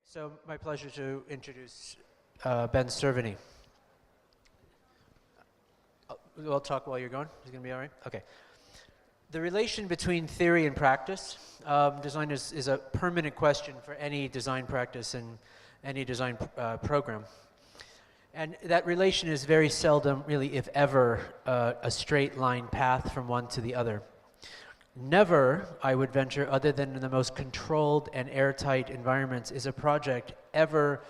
So my pleasure to introduce Ben Cerveny. We'll talk while you're going. Is it going to be all right? Okay. The relation between theory and practice, design is a permanent question for any design practice and any design program. And that relation is very seldom, really, if ever, a straight line path from one to the other. Never, I would venture, other than in the most controlled and airtight environments, is a project ever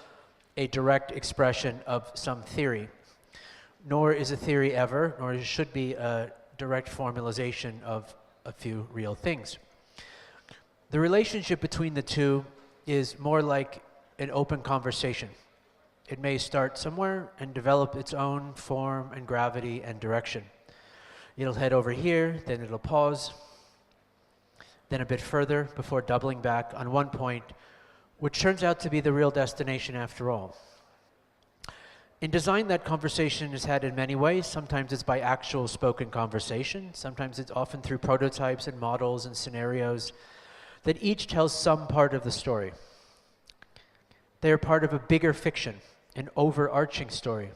a direct expression of some theory. Nor is a theory ever, nor it should be a direct formalization of a few real things. The relationship between the two is more like an open conversation. It may start somewhere and develop its own form and gravity and direction. It'll head over here, then it'll pause, then a bit further before doubling back on one point, which turns out to be the real destination after all. In design, that conversation is had in many ways. Sometimes it's by actual spoken conversation. Sometimes it's often through prototypes and models and scenarios that each tells some part of the story. They are part of a bigger fiction, an overarching story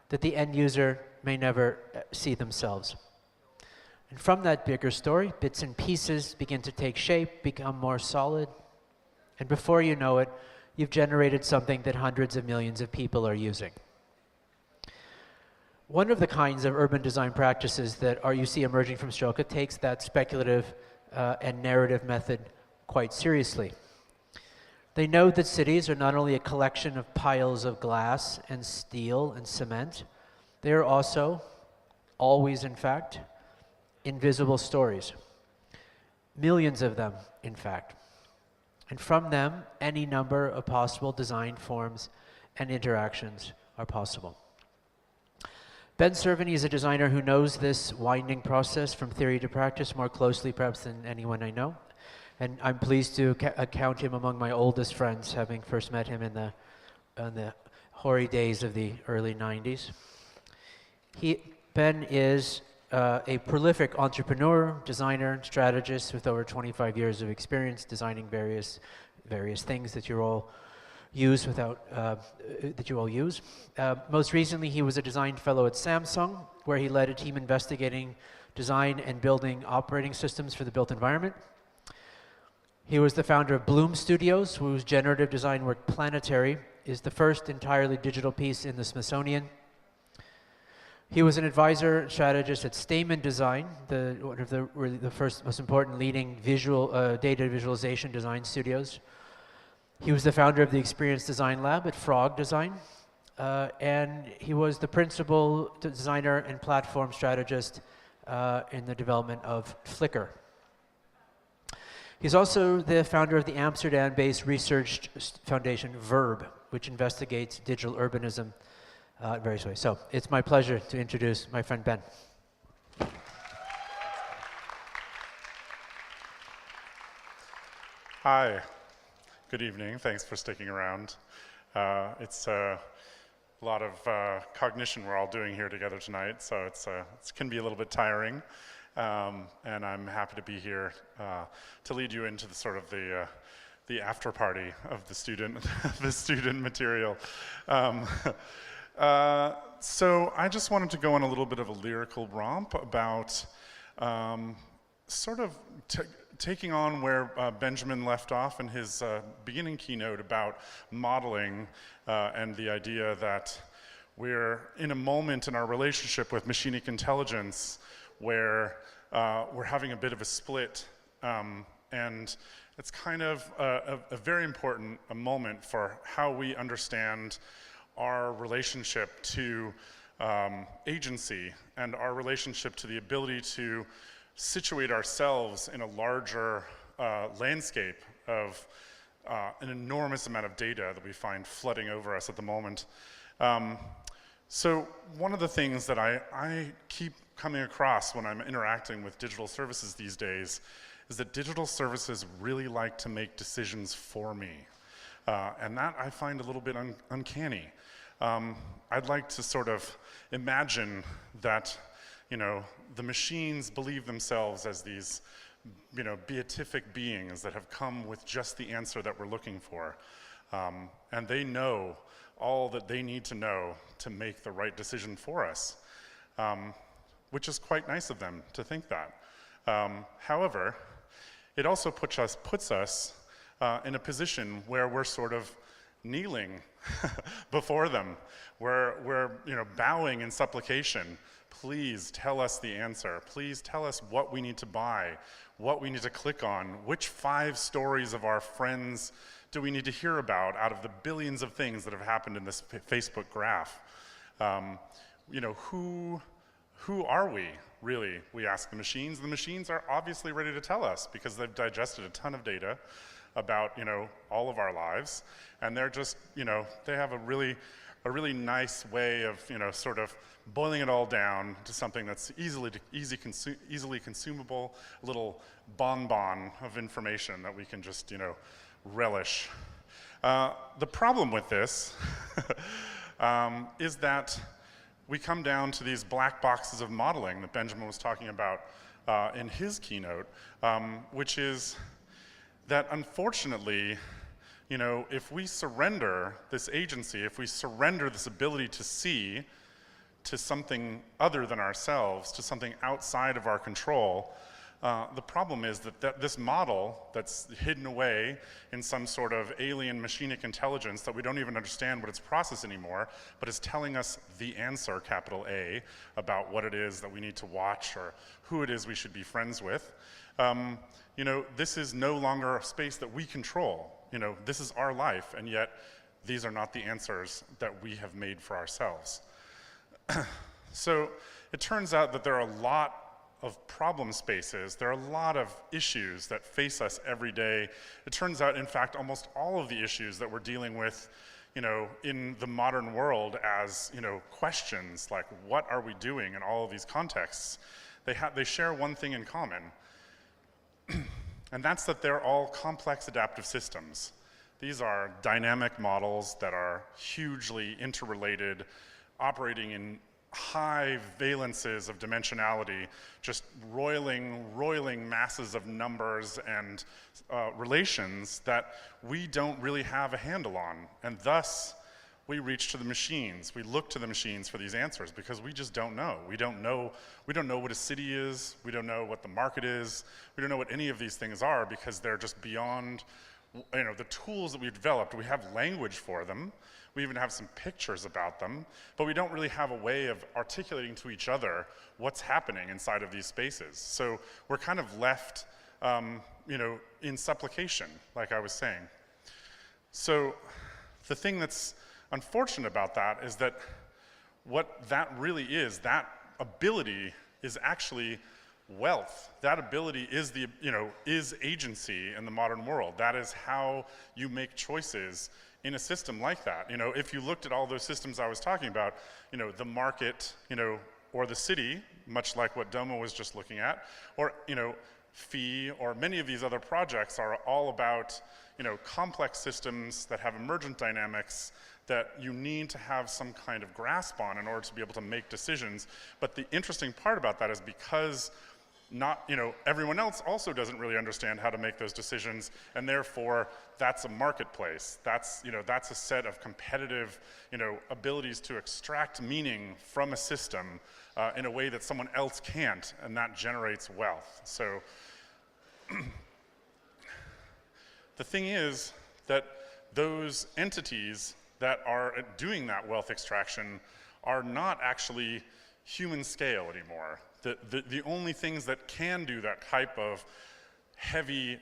that the end user may never see themselves. And from that bigger story, bits and pieces begin to take shape, become more solid, and before you know it, you've generated something that hundreds of millions of people are using. One of the kinds of urban design practices that you see emerging from Strelka takes that speculative and narrative method quite seriously. They know that cities are not only a collection of piles of glass and steel and cement, they are also, always in fact, invisible stories. Millions of them, in fact. And from them, any number of possible design forms and interactions are possible. Ben Cerveny is a designer who knows this winding process from theory to practice more closely perhaps than anyone I know. And I'm pleased to count him among my oldest friends, having first met him in the hoary days of the early 90s. Ben is a prolific entrepreneur, designer, strategist with over 25 years of experience designing various things that you all use Most recently, he was a design fellow at Samsung, where he led a team investigating design and building operating systems for the built environment. He was the founder of Bloom Studios, whose generative design work Planetary is the first entirely digital piece in the Smithsonian. He was an advisor and strategist at Stamen Design, one of the first most important leading data visualization design studios. He was the founder of the Experience Design Lab at Frog Design, and he was the principal designer and platform strategist in the development of Flickr. He's also the founder of the Amsterdam-based research foundation Verb, which investigates digital urbanism in various ways. So it's my pleasure to introduce my friend Ben. Hi, good evening. Thanks for sticking around. It's a lot of cognition we're all doing here together tonight, so it can be a little bit tiring. And I'm happy to be here to lead you into the sort of the after party of the student material. So I just wanted to go on a little bit of a lyrical romp about sort of taking on where Benjamin left off in his beginning keynote about modeling and the idea that we're in a moment in our relationship with machinic intelligence where we're having a bit of a split, and it's kind of a very important moment for how we understand our relationship to agency and our relationship to the ability to situate ourselves in a larger landscape of an enormous amount of data that we find flooding over us at the moment. So one of the things that I keep coming across when I'm interacting with digital services these days is that digital services really like to make decisions for me. And that I find a little bit uncanny. I'd like to sort of imagine that, the machines believe themselves as these, beatific beings that have come with just the answer that we're looking for. And they know all that they need to know to make the right decision for us, which is quite nice of them to think that. However, it also puts us in a position where we're sort of kneeling before them. We're bowing in supplication. Please tell us the answer. Please tell us what we need to buy, what we need to click on, which 5 stories of our friends do we need to hear about out of the billions of things that have happened in this Facebook graph. Who are we, really? We ask the machines. The machines are obviously ready to tell us because they've digested a ton of data about all of our lives, and they're just they have a really nice way of sort of boiling it all down to something that's easily consumable, a little bonbon of information that we can just relish. The problem with this is that we come down to these black boxes of modeling that Benjamin was talking about in his keynote, which is that unfortunately, if we surrender this agency, if we surrender this ability to see to something other than ourselves, to something outside of our control, the problem is that this model that's hidden away in some sort of alien machinic intelligence that we don't even understand what it's processed anymore, but is telling us the answer, capital A, about what it is that we need to watch or who it is we should be friends with. This is no longer a space that we control. This is our life, and yet these are not the answers that we have made for ourselves. So it turns out that there are a lot of problem spaces. There are a lot of issues that face us every day. It turns out, in fact, almost all of the issues that we're dealing with, in the modern world as, questions like what are we doing in all of these contexts, they share one thing in common, and that's that they're all complex adaptive systems. These are dynamic models that are hugely interrelated, operating in high valences of dimensionality, just roiling masses of numbers and relations that we don't really have a handle on. And thus, we reach to the machines. We look to the machines for these answers because we just don't know. We don't know what a city is. We don't know what the market is. We don't know what any of these things are because they're just beyond the tools that we've developed. We have language for them. We even have some pictures about them, but we don't really have a way of articulating to each other what's happening inside of these spaces. So we're kind of left, in supplication, like I was saying. So the thing that's unfortunate about that is that what that really is, that ability is actually wealth. That ability is is agency in the modern world. That is how you make choices in a system like that. If you looked at all those systems I was talking about, the market, or the city, much like what Domo was just looking at, or Fee, or many of these other projects are all about complex systems that have emergent dynamics that you need to have some kind of grasp on in order to be able to make decisions. But the interesting part about that is because everyone else also doesn't really understand how to make those decisions, and therefore that's a marketplace. That's a set of competitive abilities to extract meaning from a system in a way that someone else can't, and that generates wealth. So the thing is that those entities that are doing that wealth extraction are not actually human scale anymore. The only things that can do that type of heavy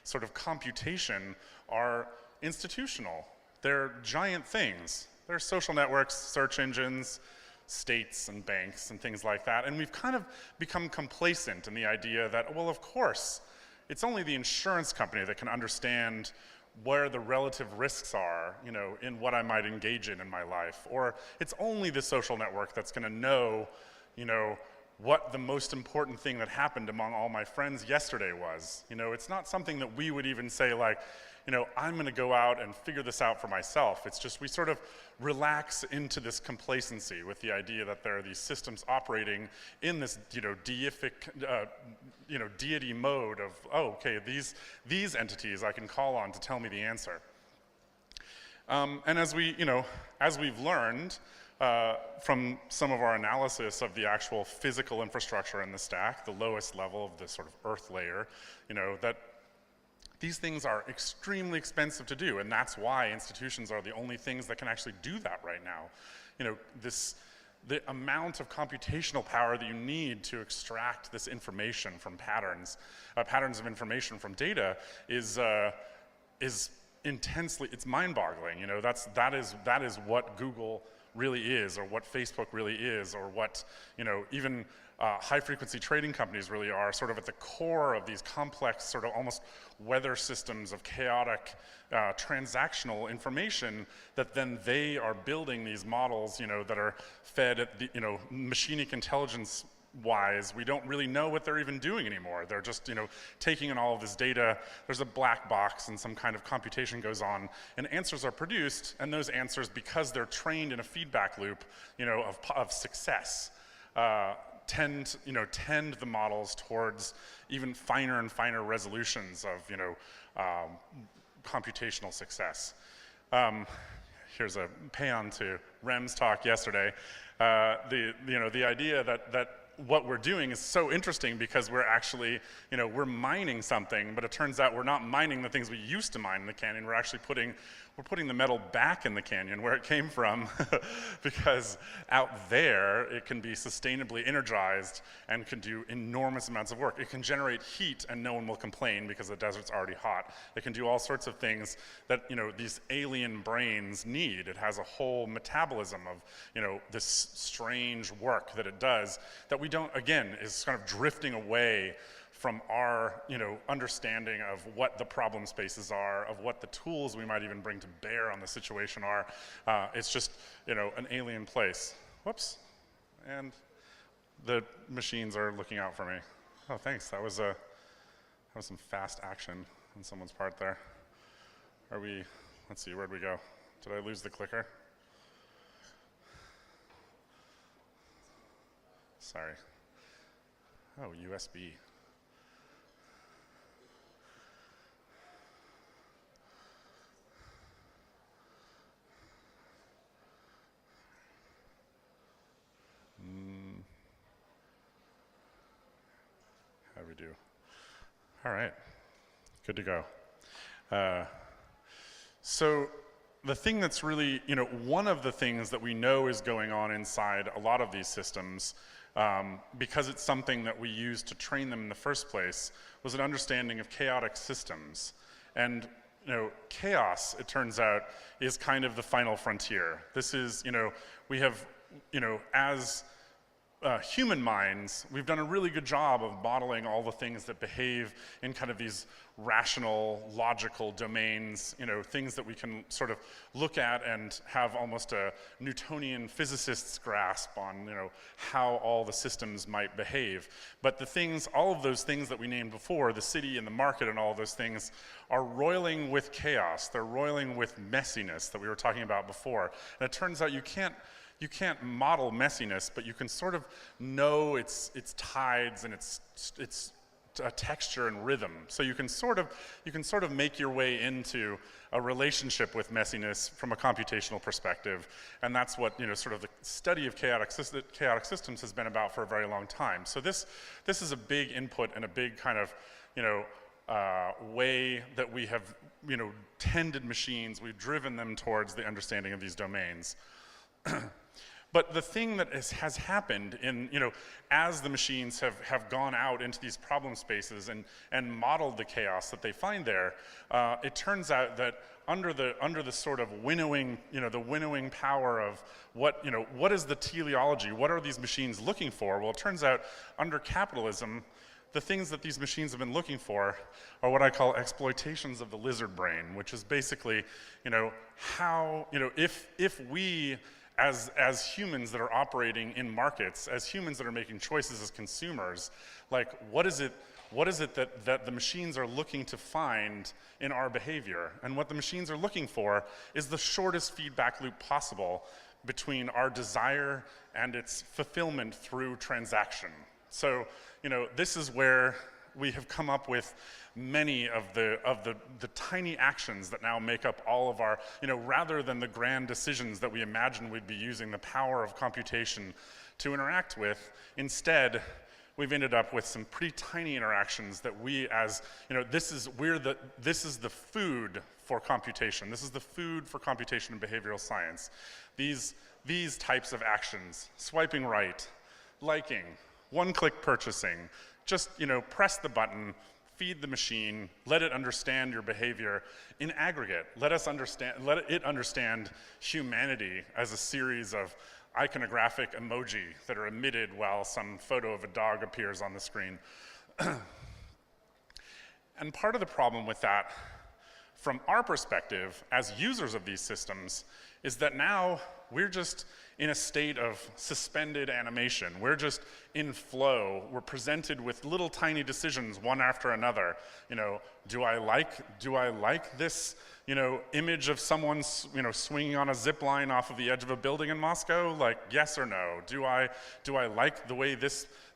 sort of computation are institutional. They're giant things. They're social networks, search engines, states and banks and things like that. And we've kind of become complacent in the idea that, well, of course, it's only the insurance company that can understand where the relative risks are, in what I might engage in my life. Or it's only the social network that's gonna know, what the most important thing that happened among all my friends yesterday was. It's not something that we would even say like, I'm gonna go out and figure this out for myself. It's just we sort of relax into this complacency with the idea that there are these systems operating in this, deific, deity mode of, oh, okay, these entities I can call on to tell me the answer. And as we've learned from some of our analysis of the actual physical infrastructure in the stack, the lowest level of the sort of earth layer, that these things are extremely expensive to do, and that's why institutions are the only things that can actually do that right now. The amount of computational power that you need to extract this information from patterns of information from data is intensely, it's mind-boggling. That is what Google really is, or what Facebook really is, or what even high-frequency trading companies really are, sort of at the core of these complex, sort of almost weather systems of chaotic transactional information that then they are building these models, that are fed at the, machinic intelligence wise. We don't really know what they're even doing anymore. They're just, taking in all of this data. There's a black box and some kind of computation goes on, and answers are produced, and those answers, because they're trained in a feedback loop, of success, tend the models towards even finer and finer resolutions of, computational success. Here's a pay-on to Rem's talk yesterday. The idea that what we're doing is so interesting because we're actually, we're mining something, but it turns out we're not mining the things we used to mine in the canyon. We're actually putting the metal back in the canyon where it came from because out there it can be sustainably energized and can do enormous amounts of work. It can generate heat and no one will complain because the desert's already hot. It can do all sorts of things that these alien brains need. It has a whole metabolism of this strange work that it does that we don't, again, is kind of drifting away from our understanding of what the problem spaces are, of what the tools we might even bring to bear on the situation are. It's just an alien place. Whoops. And the machines are looking out for me. Oh, thanks. That was some fast action on someone's part there. Let's see, where'd we go? Did I lose the clicker? Sorry. Oh, USB. How do we do? All right, good to go. So the thing that's really, one of the things that we know is going on inside a lot of these systems, because it's something that we used to train them in the first place, was an understanding of chaotic systems. And chaos, it turns out, is kind of the final frontier. This is, we have, as human minds, we've done a really good job of modeling all the things that behave in kind of these rational, logical domains, things that we can sort of look at and have almost a Newtonian physicist's grasp on, how all the systems might behave. But all of those things that we named before, the city and the market and all of those things, are roiling with chaos. They're roiling with messiness that we were talking about before. And it turns out you can't model messiness, but you can sort of know its tides and its texture and rhythm. So you can sort of make your way into a relationship with messiness from a computational perspective, and that's what sort of the study of chaotic systems has been about for a very long time. So this is a big input and a big kind of way that we have tended machines. We've driven them towards the understanding of these domains. But the thing that has happened in, as the machines have gone out into these problem spaces and modeled the chaos that they find there, it turns out that under the sort of winnowing, the winnowing power of what is the teleology, what are these machines looking for? Well, it turns out under capitalism, the things that these machines have been looking for are what I call exploitations of the lizard brain, which is basically, how, if we, as humans that are operating in markets, as humans that are making choices as consumers, like what is it that the machines are looking to find in our behavior? And what the machines are looking for is the shortest feedback loop possible between our desire and its fulfillment through transaction. So, this is where we have come up with many of the tiny actions that now make up all of our, rather than the grand decisions that we imagined we'd be using the power of computation to interact with, instead, we've ended up with some pretty tiny interactions that we as, this is the food for computation. This is the food for computation and behavioral science. These types of actions, swiping right, liking, one-click purchasing, just, press the button, feed the machine, let it understand your behavior in aggregate. Let it understand humanity as a series of iconographic emoji that are emitted while some photo of a dog appears on the screen. And part of the problem with that, from our perspective as users of these systems, is that now we're just in a state of suspended animation. We're just in flow. We're presented with little tiny decisions one after another. Do I like this, image of someone, swinging on a zip line off of the edge of a building in Moscow? Like, yes or no? Do I like the way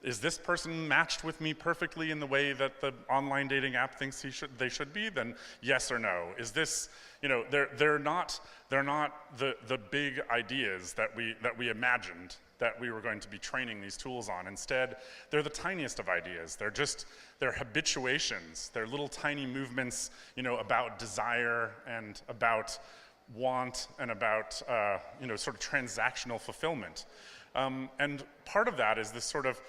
is this person matched with me perfectly in the way that the online dating app thinks they should be? Then yes or no? Is this, they're not the big ideas that we imagined that we were going to be training these tools on. Instead, they're the tiniest of ideas. They're habituations. They're little tiny movements, about desire and about want and about, sort of transactional fulfillment. And part of that is this sort of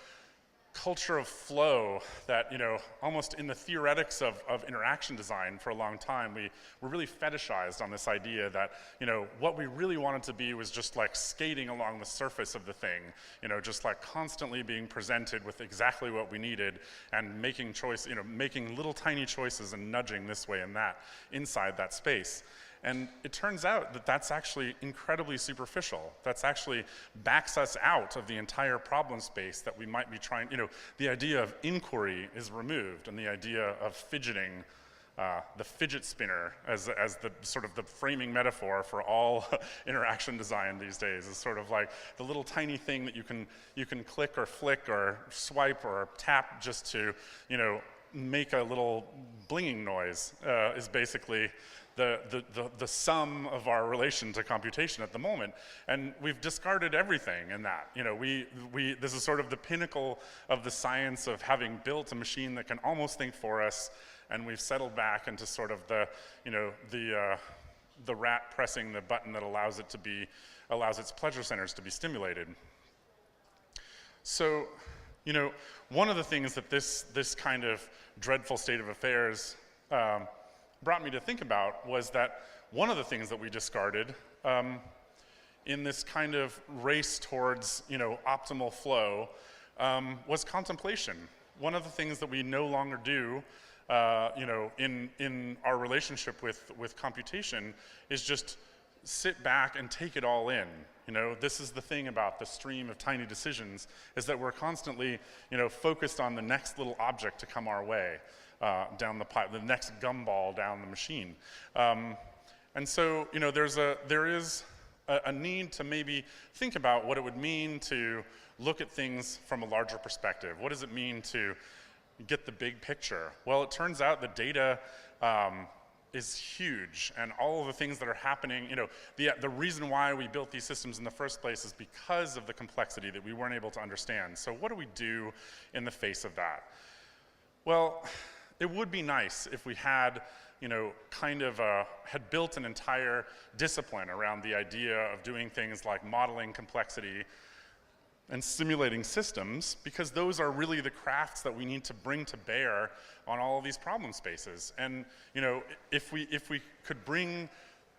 culture of flow that, almost in the theoretics of interaction design for a long time, we were really fetishized on this idea that, what we really wanted to be was just like skating along the surface of the thing, just like constantly being presented with exactly what we needed and making making little tiny choices and nudging this way and that inside that space. And it turns out that that's actually incredibly superficial. That's actually backs us out of the entire problem space that we might be trying, the idea of inquiry is removed, and the idea of fidgeting, the fidget spinner as the sort of the framing metaphor for all interaction design these days is sort of like the little tiny thing that you can click or flick or swipe or tap just to, make a little blinging noise, is basically the sum of our relation to computation at the moment. And we've discarded everything in that. This is sort of the pinnacle of the science of having built a machine that can almost think for us, and we've settled back into sort of the rat pressing the button that allows its pleasure centers to be stimulated. So, one of the things that this kind of dreadful state of affairs brought me to think about was that one of the things that we discarded in this kind of race towards, optimal flow was contemplation. One of the things that we no longer do, in our relationship with computation is just sit back and take it all in. This is the thing about the stream of tiny decisions, is that we're constantly, focused on the next little object to come our way. Down the pipe, the next gumball down the machine. And so, there is a need to maybe think about what it would mean to look at things from a larger perspective. What does it mean to get the big picture? Well, it turns out the data is huge, and all of the things that are happening, the reason why we built these systems in the first place is because of the complexity that we weren't able to understand. So what do we do in the face of that? Well, it would be nice if we had, had built an entire discipline around the idea of doing things like modeling complexity and simulating systems, because those are really the crafts that we need to bring to bear on all of these problem spaces. And, if we could bring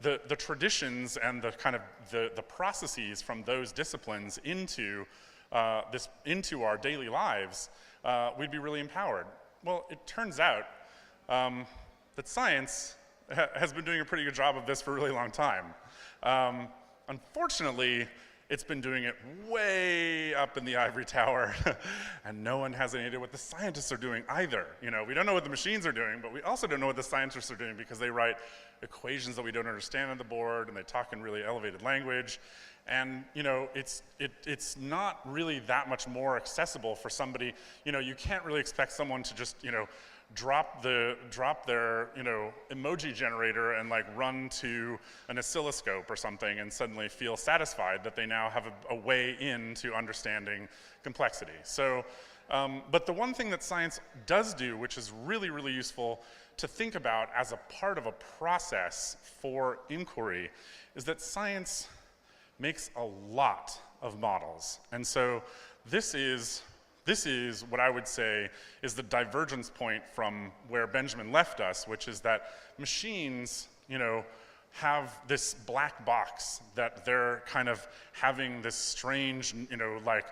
the traditions and the kind of the processes from those disciplines into our daily lives, we'd be really empowered. Well, it turns out that science has been doing a pretty good job of this for a really long time. Unfortunately, it's been doing it way up in the ivory tower, and no one has any idea what the scientists are doing either. We don't know what the machines are doing, but we also don't know what the scientists are doing, because they write equations that we don't understand on the board, and they talk in really elevated language. And it's not really that much more accessible for somebody. You can't really expect someone to just drop their emoji generator and like run to an oscilloscope or something and suddenly feel satisfied that they now have a way into understanding complexity. So, but the one thing that science does do, which is really, really useful to think about as a part of a process for inquiry, is that science makes a lot of models. And so this is what I would say is the divergence point from where Benjamin left us, which is that machines, have this black box that they're kind of having this strange, like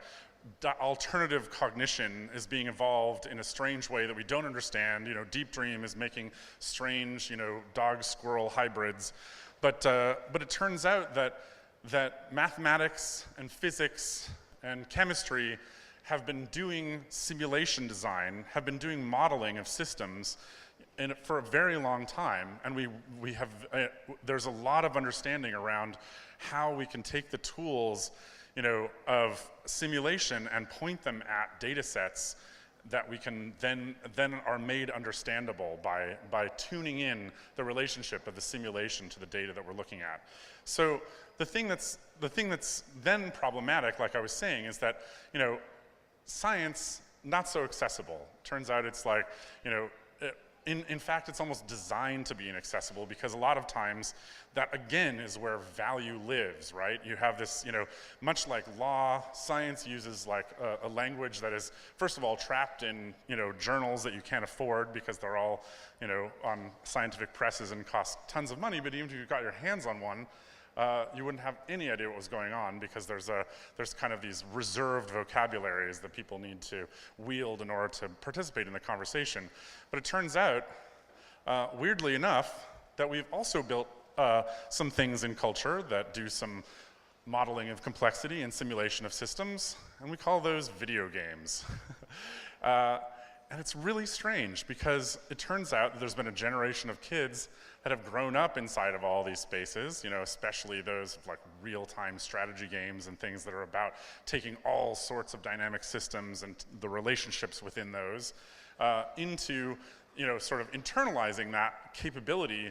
alternative cognition is being evolved in a strange way that we don't understand. Deep Dream is making strange, dog-squirrel hybrids. But it turns out that mathematics and physics and chemistry have been doing simulation design, have been doing modeling of systems for a very long time, and we have there's a lot of understanding around how we can take the tools of simulation and point them at data sets that we can then are made understandable by tuning in the relationship of the simulation to the data that we're looking at. So the thing that's then problematic, like I was saying, is that science not so accessible. Turns out it's like in fact, it's almost designed to be inaccessible because a lot of times that, again, is where value lives, right? You have this, much like law, science uses like a language that is, first of all, trapped in, journals that you can't afford because they're all, on scientific presses and cost tons of money, but even if you got your hands on one, you wouldn't have any idea what was going on because there's kind of these reserved vocabularies that people need to wield in order to participate in the conversation. But it turns out, weirdly enough, that we've also built some things in culture that do some modeling of complexity and simulation of systems, and we call those video games. And it's really strange because it turns out that there's been a generation of kids that have grown up inside of all these spaces, especially those like real-time strategy games and things that are about taking all sorts of dynamic systems and the relationships within those into, sort of internalizing that capability.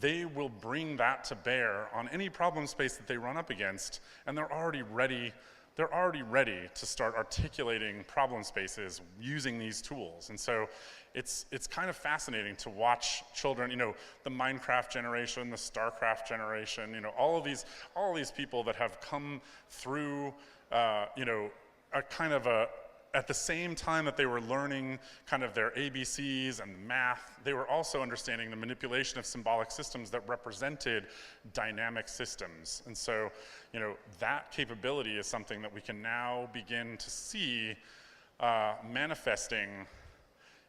They will bring that to bear on any problem space that they run up against, and they're already ready to start articulating problem spaces using these tools. And so it's kind of fascinating to watch children, the Minecraft generation, the StarCraft generation, all of these people that have come through, a kind of at the same time that they were learning kind of their ABCs and math, they were also understanding the manipulation of symbolic systems that represented dynamic systems. And so, that capability is something that we can now begin to see manifesting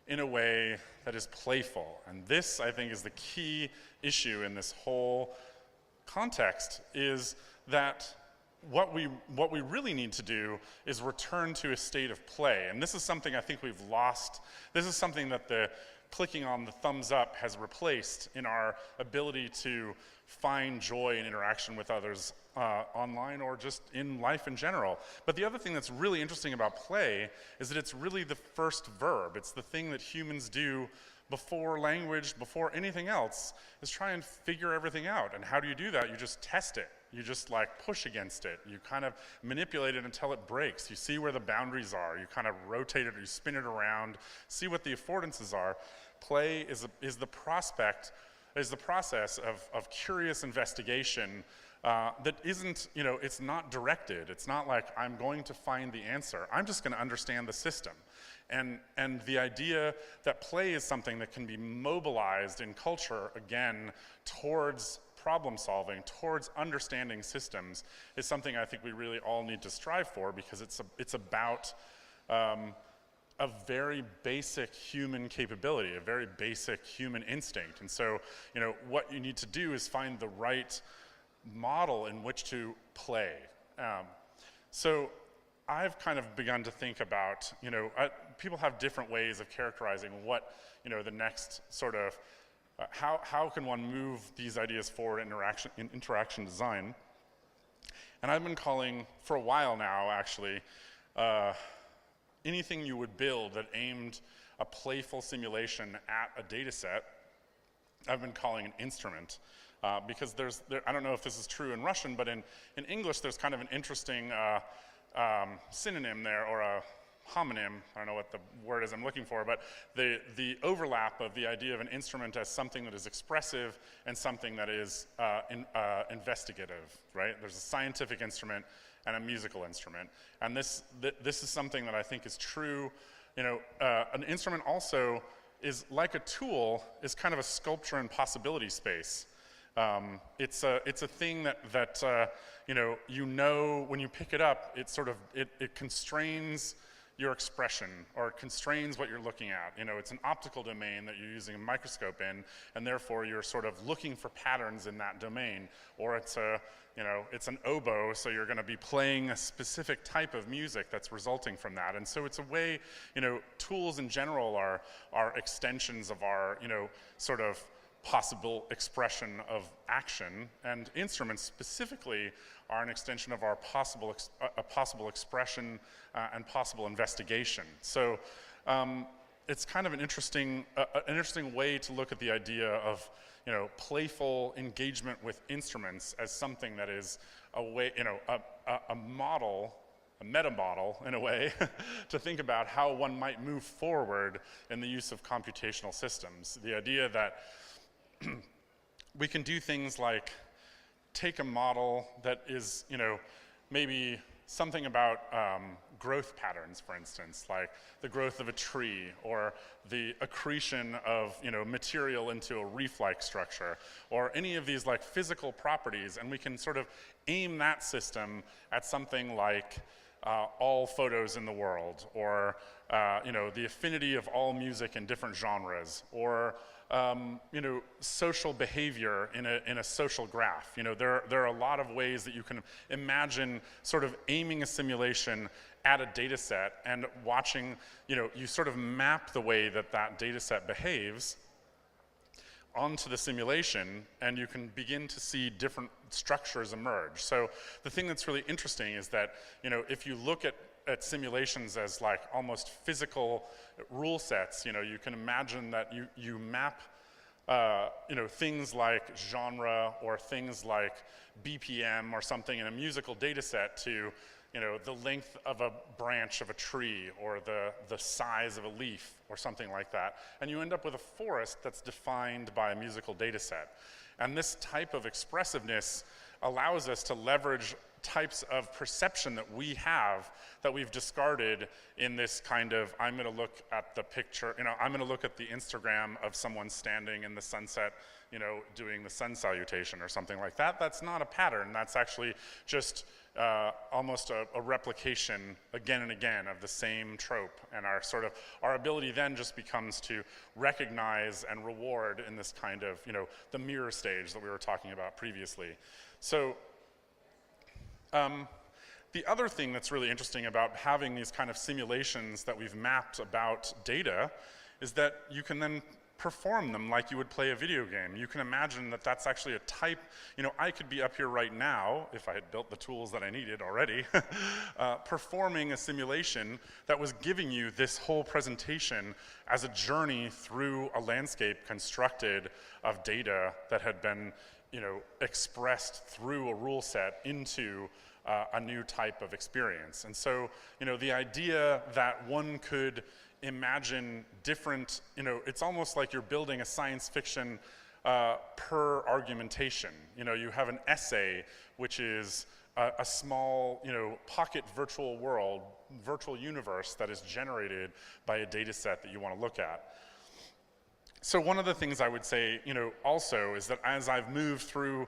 in a way that is playful. And this, I think, is the key issue in this whole context, is that what we really need to do is return to a state of play. And this is something I think we've lost. This is something that the clicking on the thumbs up has replaced in our ability to find joy in interaction with others online or just in life in general. But the other thing that's really interesting about play is that it's really the first verb. It's the thing that humans do before language, before anything else, is try and figure everything out. And how do you do that? You just test it. You just like push against it. You kind of manipulate it until it breaks. You see where the boundaries are. You kind of rotate it or you spin it around, see what the affordances are. Play is the process of curious investigation that isn't, it's not directed. It's not like I'm going to find the answer. I'm just going to understand the system. And the idea that play is something that can be mobilized in culture, again, towards problem solving, towards understanding systems, is something I think we really all need to strive for, because it's about a very basic human capability, a very basic human instinct. And so, what you need to do is find the right model in which to play. So I've kind of begun to think about, people have different ways of characterizing what, the next sort of, how can one move these ideas forward in interaction design? And I've been calling, for a while now actually, anything you would build that aimed a playful simulation at a data set, I've been calling an instrument. Because I don't know if this is true in Russian, but in English there's kind of an interesting synonym there, or a homonym, I don't know what the word is I'm looking for, but the overlap of the idea of an instrument as something that is expressive and something that is investigative, right? There's a scientific instrument and a musical instrument. And this is something that I think is true. You know, an instrument also is like a tool, is kind of a sculpture and possibility space. It's a thing that you know when you pick it up, it constrains your expression, or it constrains what you're looking at. You know, it's an optical domain that you're using a microscope in, and therefore you're sort of looking for patterns in that domain. Or it's it's an oboe, so you're going to be playing a specific type of music that's resulting from that. And so it's a way, tools in general are extensions of our, sort of possible expression of action, and instruments specifically are an extension of our possible expression and possible investigation. So it's kind of an interesting way to look at the idea of playful engagement with instruments as something that is a way, a model, a meta model in a way, to think about how one might move forward in the use of computational systems. The idea that we can do things like take a model that is, maybe something about growth patterns, for instance, like the growth of a tree, or the accretion of material into a reef-like structure, or any of these like physical properties, and we can sort of aim that system at something like all photos in the world, or the affinity of all music in different genres, or social behavior in a social graph. There are a lot of ways that you can imagine sort of aiming a simulation at a data set and watching, you sort of map the way that that data set behaves onto the simulation, and you can begin to see different structures emerge. So the thing that's really interesting is that, if you look at simulations as like almost physical rule sets, you can imagine that you map things like genre, or things like BPM or something in a musical data set to the length of a branch of a tree, or the size of a leaf, or something like that. And you end up with a forest that's defined by a musical data set. And this type of expressiveness allows us to leverage types of perception that we have that we've discarded in this kind of, I'm going to look at the picture, I'm going to look at the Instagram of someone standing in the sunset, doing the sun salutation or something like that. That's not a pattern. That's actually just almost a replication again and again of the same trope. And our ability then just becomes to recognize and reward in this kind of, the mirror stage that we were talking about previously. So the other thing that's really interesting about having these kind of simulations that we've mapped about data is that you can then perform them like you would play a video game. You can imagine that that's actually a type, I could be up here right now, if I had built the tools that I needed already, performing a simulation that was giving you this whole presentation as a journey through a landscape constructed of data that had been expressed through a rule set into a new type of experience. And so, the idea that one could imagine different, it's almost like you're building a science fiction per argumentation. You have an essay, which is a small, pocket virtual world, virtual universe that is generated by a data set that you want to look at. So one of the things I would say, also is that as I've moved through,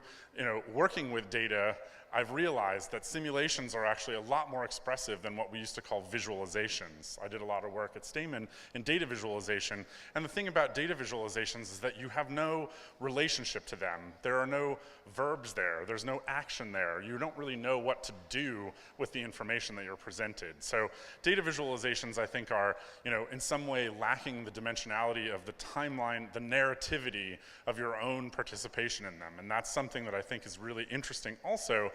working with data, I've realized that simulations are actually a lot more expressive than what we used to call visualizations. I did a lot of work at Stamen in data visualization, and the thing about data visualizations is that you have no relationship to them. There are no verbs there. There's no action there. You don't really know what to do with the information that you're presented. So data visualizations, I think, are, in some way lacking the dimensionality of the timeline, the narrativity of your own participation in them. And that's something that I think is really interesting also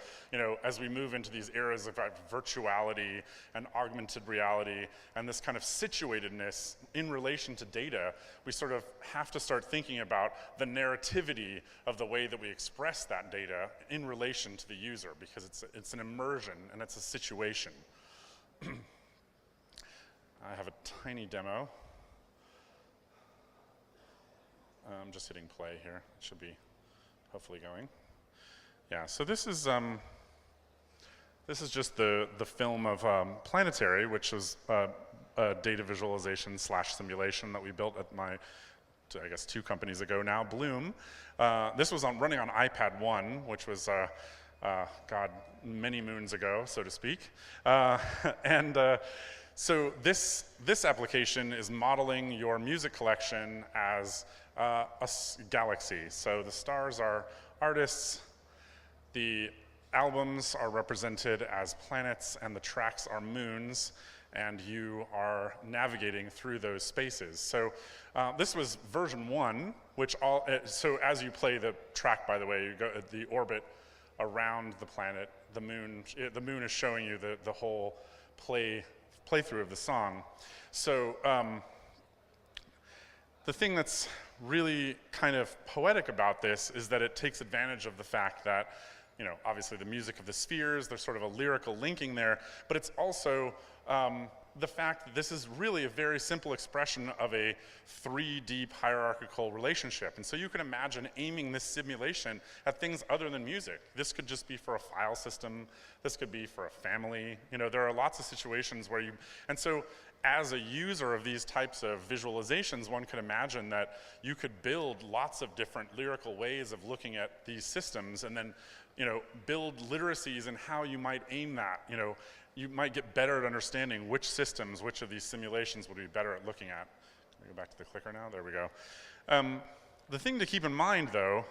as we move into these eras of virtuality and augmented reality and this kind of situatedness in relation to data, we sort of have to start thinking about the narrativity of the way that we express that data in relation to the user, because it's an immersion and it's a situation. I have a tiny demo. I'm just hitting play here. It should be hopefully going. Yeah, so this is just the film of Planetary, which was a data visualization / simulation that we built at my, I guess, 2 companies ago now, Bloom. This was running on iPad 1, which was, God, many moons ago, so to speak. So this application is modeling your music collection as a galaxy. So the stars are artists, the albums are represented as planets, and the tracks are moons, and you are navigating through those spaces. So this was version 1, which so as you play the track, by the way, you go the orbit around the planet. The moon is showing you the whole playthrough of the song. So the thing that's really kind of poetic about this is that it takes advantage of the fact that, obviously the music of the spheres, there's sort of a lyrical linking there, but it's also the fact that this is really a very simple expression of a 3D hierarchical relationship. And so you can imagine aiming this simulation at things other than music. This could just be for a file system. This could be for a family. There are lots of situations where and so as a user of these types of visualizations, one could imagine that you could build lots of different lyrical ways of looking at these systems, and then, build literacies in how you might aim that. You might get better at understanding which systems, which of these simulations would be better at looking at. Can we go back to the clicker now? There we go. The thing to keep in mind, though,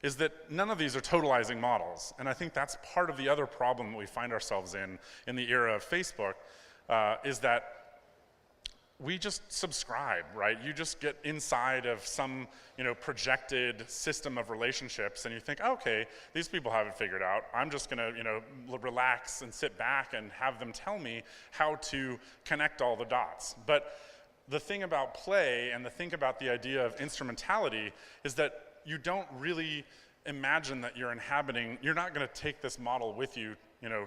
is that none of these are totalizing models. And I think that's part of the other problem that we find ourselves in the era of Facebook, is that we just subscribe, right? You just get inside of some, projected system of relationships, and you think, okay, these people have it figured out. I'm just gonna, relax and sit back and have them tell me how to connect all the dots. But the thing about play and the thing about the idea of instrumentality is that you don't really imagine that you're not gonna take this model with you,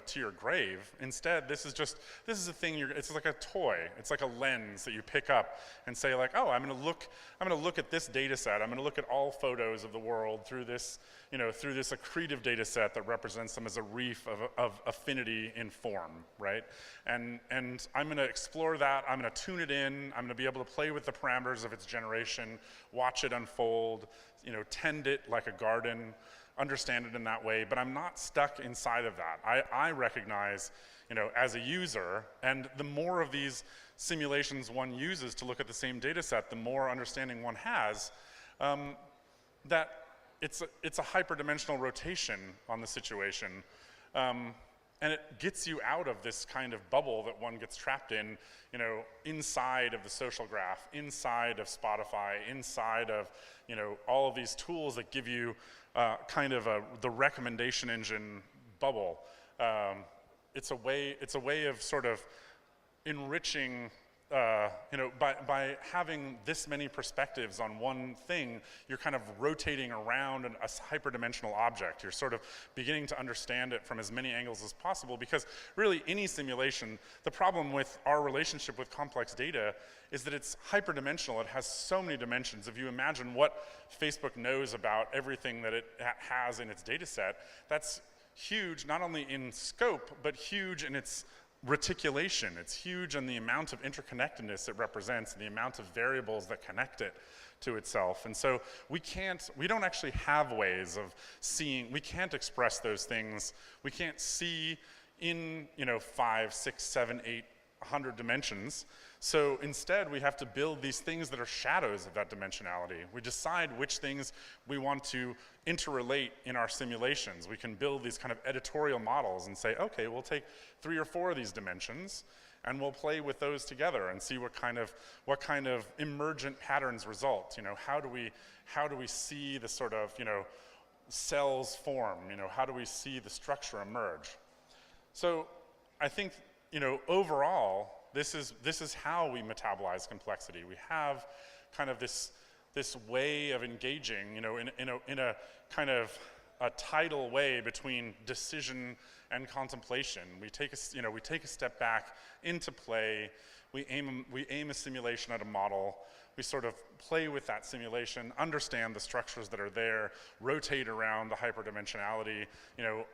to your grave. Instead, this is a thing, it's like a toy. It's like a lens that you pick up and say, like, oh, I'm gonna look at this data set. I'm gonna look at all photos of the world through this accretive data set that represents them as a reef of affinity in form, right? And I'm gonna explore that, I'm gonna tune it in, I'm gonna be able to play with the parameters of its generation, watch it unfold, tend it like a garden, understand it in that way, but I'm not stuck inside of that. I recognize, as a user, and the more of these simulations one uses to look at the same data set, the more understanding one has, that it's a hyperdimensional rotation on the situation. And it gets you out of this kind of bubble that one gets trapped in, inside of the social graph, inside of Spotify, inside of, all of these tools that give you kind of the recommendation engine bubble. It's a way of sort of enriching, by having this many perspectives on one thing, you're kind of rotating around a hyperdimensional object. You're sort of beginning to understand it from as many angles as possible, because really any simulation, the problem with our relationship with complex data is that it's hyperdimensional. It has so many dimensions. If you imagine what Facebook knows about everything that it has in its data set, that's huge, not only in scope, but huge in its reticulation. It's huge in the amount of interconnectedness it represents, and the amount of variables that connect it to itself. And so we don't actually have ways of seeing, we can't express those things. We can't see in, 5, 6, 7, 8, 100 dimensions. So instead, we have to build these things that are shadows of that dimensionality. We decide which things we want to interrelate in our simulations. We can build these kind of editorial models and say, okay, we'll take 3 or 4 of these dimensions, and we'll play with those together and see what kind of emergent patterns result. How do we see the sort of, cells form? How do we see the structure emerge? So I think, overall, this is how we metabolize complexity. We have kind of this way of engaging, in a kind of a tidal way between decision and contemplation. We take a step back into play. We aim a simulation at a model. We sort of play with that simulation, understand the structures that are there, rotate around the hyperdimensionality,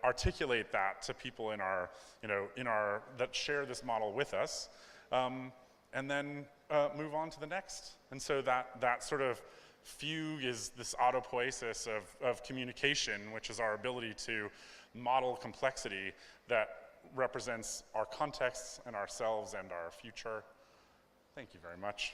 articulate that to people in our that share this model with us, and then move on to the next. And so that sort of fugue is this autopoiesis of communication, which is our ability to model complexity that represents our contexts and ourselves and our future. Thank you very much.